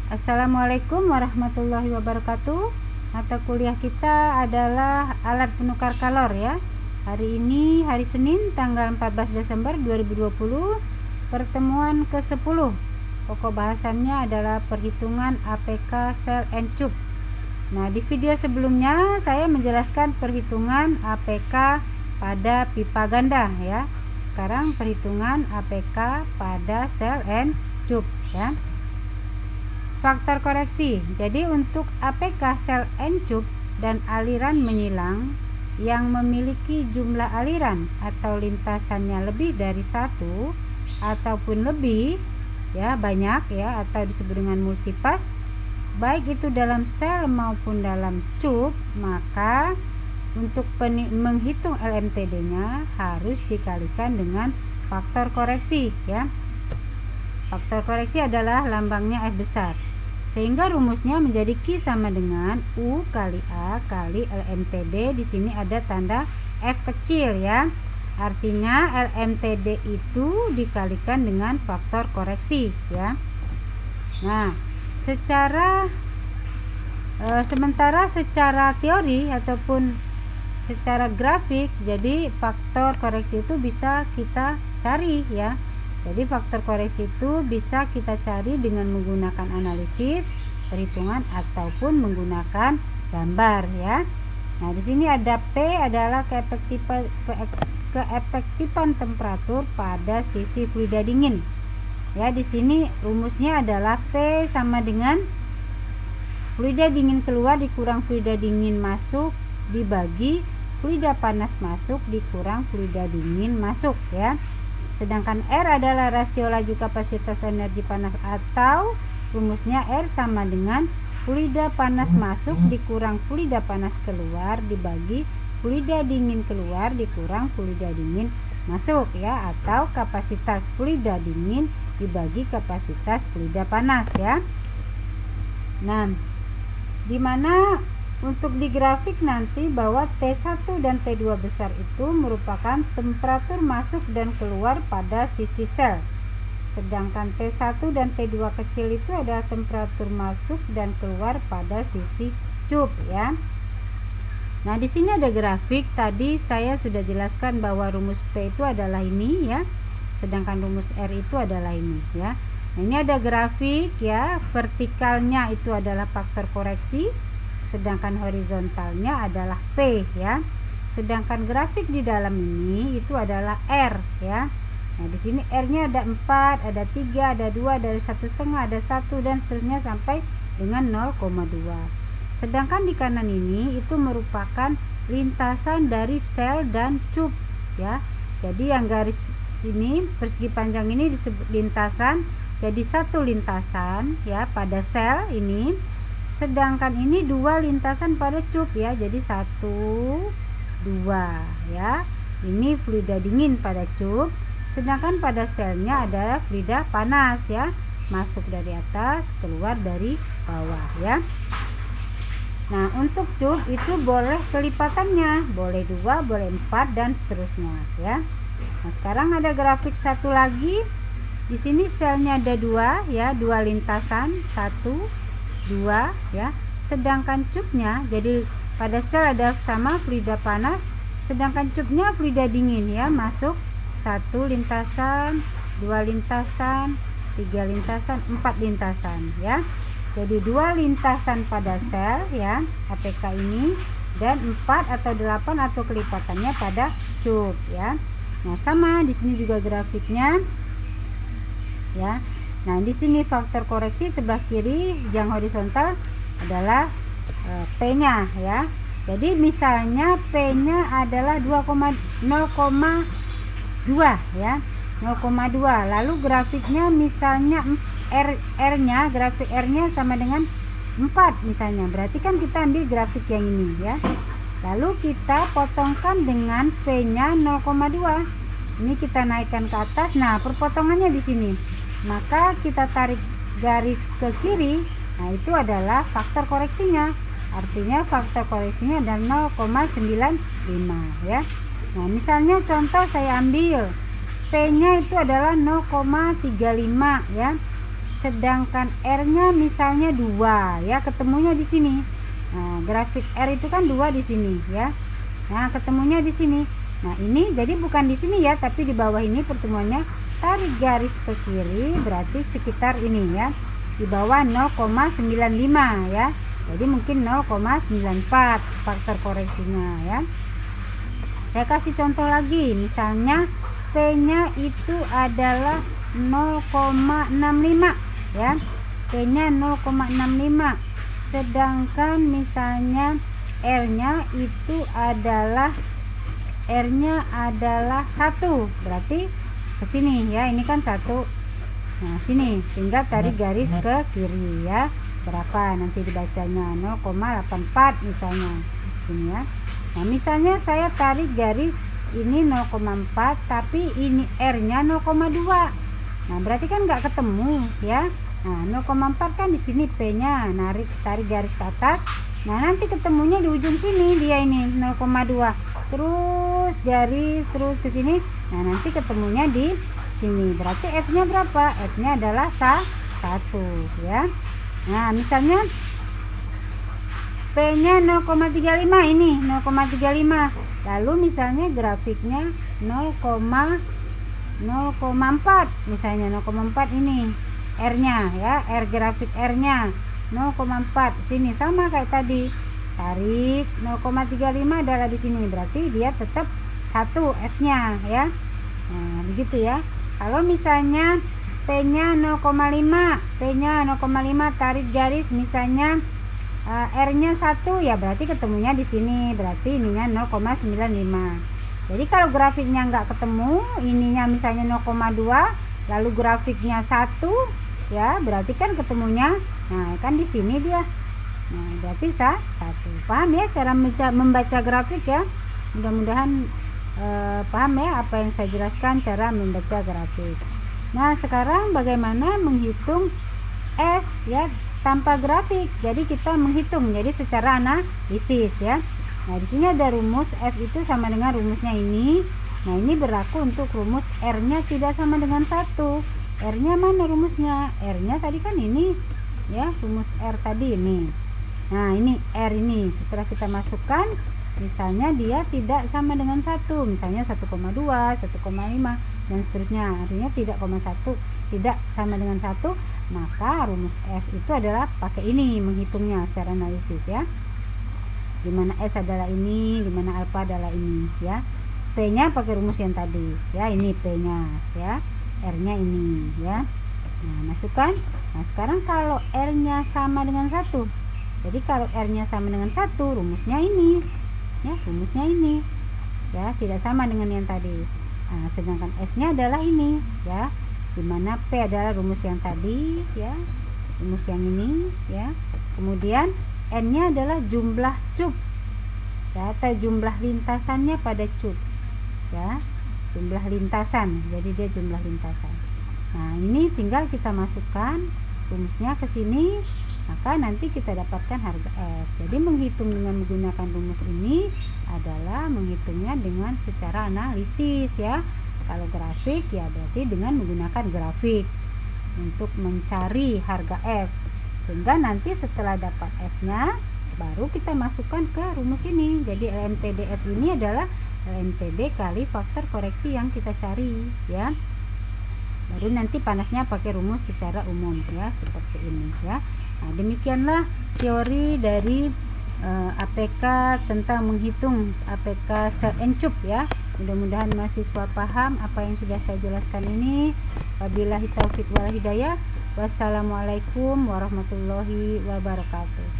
Assalamualaikum warahmatullahi wabarakatuh. Mata kuliah kita adalah alat penukar kalor ya. Hari ini hari Senin tanggal 14 Desember 2020, pertemuan ke-10. Pokok bahasannya adalah perhitungan APK Cell and Tube. Nah, di video sebelumnya saya menjelaskan perhitungan APK pada pipa ganda ya. Sekarang perhitungan APK pada Cell and Tube ya. Faktor koreksi. Jadi untuk APK Cell and Tube dan aliran menyilang yang memiliki jumlah aliran atau lintasannya lebih dari satu ataupun lebih ya, banyak ya, atau disebut dengan multipass, baik itu dalam sel maupun dalam tube, maka untuk menghitung LMTD-nya harus dikalikan dengan faktor koreksi ya. Faktor koreksi adalah lambangnya F besar, sehingga rumusnya menjadi Q sama dengan U kali A kali LMTD. Di sini ada tanda F kecil ya. Artinya LMTD itu dikalikan dengan faktor koreksi ya. Nah, sementara secara teori ataupun secara grafik, jadi faktor koreksi itu bisa kita cari ya. Jadi faktor koreksi itu bisa kita cari dengan menggunakan analisis, perhitungan ataupun menggunakan gambar ya. Nah, di sini ada P adalah keefektifan temperatur pada sisi fluida dingin. Ya, di sini rumusnya adalah P sama dengan fluida dingin keluar dikurang fluida dingin masuk dibagi fluida panas masuk dikurang fluida dingin masuk ya. Sedangkan R adalah rasio laju kapasitas energi panas, atau rumusnya R sama dengan fluida panas masuk dikurang fluida panas keluar dibagi fluida dingin keluar dikurang fluida dingin masuk ya, atau kapasitas fluida dingin dibagi kapasitas fluida panas ya. Nah, dimana untuk di grafik nanti bahwa T1 dan T2 besar itu merupakan temperatur masuk dan keluar pada sisi sel. Sedangkan T1 dan T2 kecil itu adalah temperatur masuk dan keluar pada sisi tube ya. Nah, di sini ada grafik. Tadi saya sudah jelaskan bahwa rumus P itu adalah ini ya. Sedangkan rumus R itu adalah ini ya. Nah, ini ada grafik ya. Vertikalnya itu adalah faktor koreksi, sedangkan horizontalnya adalah P ya. Sedangkan grafik di dalam ini itu adalah R ya. Nah, di sini R-nya ada 4, ada 3, ada 2, ada 1,5, ada 1 dan seterusnya sampai dengan 0,2. Sedangkan di kanan ini itu merupakan lintasan dari sel dan tube ya. Jadi yang garis ini persegi panjang ini disebut lintasan. Jadi satu lintasan ya pada sel ini. Sedangkan ini dua lintasan pada tube ya, jadi 1, 2 ya. Ini fluida dingin pada tube, sedangkan pada selnya adalah fluida panas ya, masuk dari atas keluar dari bawah ya. Nah, untuk tube itu boleh kelipatannya, boleh 2, boleh 4 dan seterusnya ya. Nah, sekarang ada grafik satu lagi. Di sini selnya ada 2 ya, 2 lintasan, 1, 2 ya. Sedangkan tube-nya, jadi pada sel ada sama fluida panas, sedangkan tube-nya fluida dingin ya, masuk 1 lintasan, 2 lintasan, 3 lintasan, 4 lintasan ya. Jadi 2 lintasan pada sel ya APK ini, dan 4 atau 8 atau kelipatannya pada tube ya. Nah, sama di sini juga grafiknya ya. Nah, di sini faktor koreksi sebelah kiri yang horizontal adalah P-nya ya. Jadi misalnya P-nya adalah 0,2 ya. 0,2. Lalu grafiknya misalnya R-nya, grafik R-nya sama dengan 4 misalnya. Berarti kan kita ambil grafik yang ini ya. Lalu kita potongkan dengan P-nya 0,2. Ini kita naikkan ke atas. Nah, perpotongannya di sini. Maka kita tarik garis ke kiri. Nah, itu adalah faktor koreksinya. Artinya faktor koreksinya adalah 0,95 ya. Nah, misalnya contoh saya ambil P nya itu adalah 0,35 ya. sedangkan R-nya misalnya 2 ya, ketemunya di sini. Nah, grafik R itu kan 2 di sini ya. Nah, ketemunya di sini. Nah, ini jadi bukan di sini ya, tapi di bawah ini pertemuannya. Tarik garis ke kiri, berarti sekitar ini ya. Di bawah 0,95 ya. Jadi mungkin 0,94 faktor koreksinya ya. Saya kasih contoh lagi, misalnya P-nya itu adalah 0,65 ya. P-nya 0,65. Sedangkan misalnya R-nya itu adalah 1. Berarti ke sini ya, ini kan 1. Nah, sini tinggal tarik garis ke kiri ya. Berapa nanti dibacanya? 0,84 misalnya. Sini ya. Nah, misalnya saya tarik garis ini 0,4 tapi ini R-nya 0,2. Nah, berarti kan nggak ketemu ya. Nah, 0,4 kan di sini P-nya, tarik garis ke atas. Nah, nanti ketemunya di ujung sini, dia ini 0,2. Terus garis terus ke sini. Nah, nanti ketemunya di sini. Berarti F-nya berapa? F-nya adalah 1 ya. Nah, misalnya P-nya 0,35 ini 0,35. Lalu misalnya grafiknya 0,4 misalnya 0,4 ini R-nya ya, grafik R-nya 0,4. Sini sama kayak tadi. Tarik 0,35 adalah di sini. Berarti dia tetap 1 F-nya ya. Nah, begitu ya. Kalau misalnya P-nya 0,5, tarik garis misalnya R-nya 1 ya, berarti ketemunya di sini. Berarti ininya 0,95. Jadi kalau grafiknya nggak ketemu, ininya misalnya 0,2, lalu grafiknya 1 ya, berarti kan ketemunya, nah kan di sini dia. Nah, berarti 1. Paham ya cara membaca grafik ya? Mudah-mudahan paham ya apa yang saya jelaskan cara membaca grafik. Nah, sekarang bagaimana menghitung F ya tanpa grafik. Jadi kita menghitung jadi secara analisis ya. Nah, di sini ada rumus F itu sama dengan rumusnya ini. Nah, ini berlaku untuk rumus R-nya tidak sama dengan 1. R-nya mana rumusnya? R-nya tadi kan ini ya, rumus R tadi ini. Nah, ini R ini setelah kita masukkan, misalnya dia tidak sama dengan 1, misalnya 1,2, 1,5 dan seterusnya. Artinya tidak sama dengan 1, maka rumus F itu adalah pakai ini menghitungnya secara analisis ya. Dimana S adalah ini, dimana alfa adalah ini ya. P-nya pakai rumus yang tadi ya, ini P-nya ya, R-nya ini ya. Nah, masukkan. Nah, sekarang kalau R-nya sama dengan 1, jadi kalau R-nya sama dengan 1, rumusnya ini ya, rumusnya ini ya, tidak sama dengan yang tadi. Nah, sedangkan S-nya adalah ini ya, dimana P adalah rumus yang tadi ya, rumus yang ini ya. Kemudian N-nya adalah jumlah cup ya, atau jumlah lintasannya pada cup ya, jumlah lintasan, jadi dia jumlah lintasan. Nah, ini tinggal kita masukkan rumusnya ke sini, maka nanti kita dapatkan harga F. Jadi menghitung dengan menggunakan rumus ini adalah menghitungnya dengan secara analisis ya. Kalau grafik ya berarti dengan menggunakan grafik untuk mencari harga F, sehingga nanti setelah dapat F-nya baru kita masukkan ke rumus ini. Jadi LMTD F ini adalah LMTD kali faktor koreksi yang kita cari ya. Baru nanti panasnya pakai rumus secara umum ya, seperti ini ya. Nah, demikianlah teori dari APK tentang menghitung APK sel and cup ya. Mudah-mudahan mahasiswa paham apa yang sudah saya jelaskan ini. Wabillahi taufiq wal hidayah. Wassalamualaikum warahmatullahi wabarakatuh.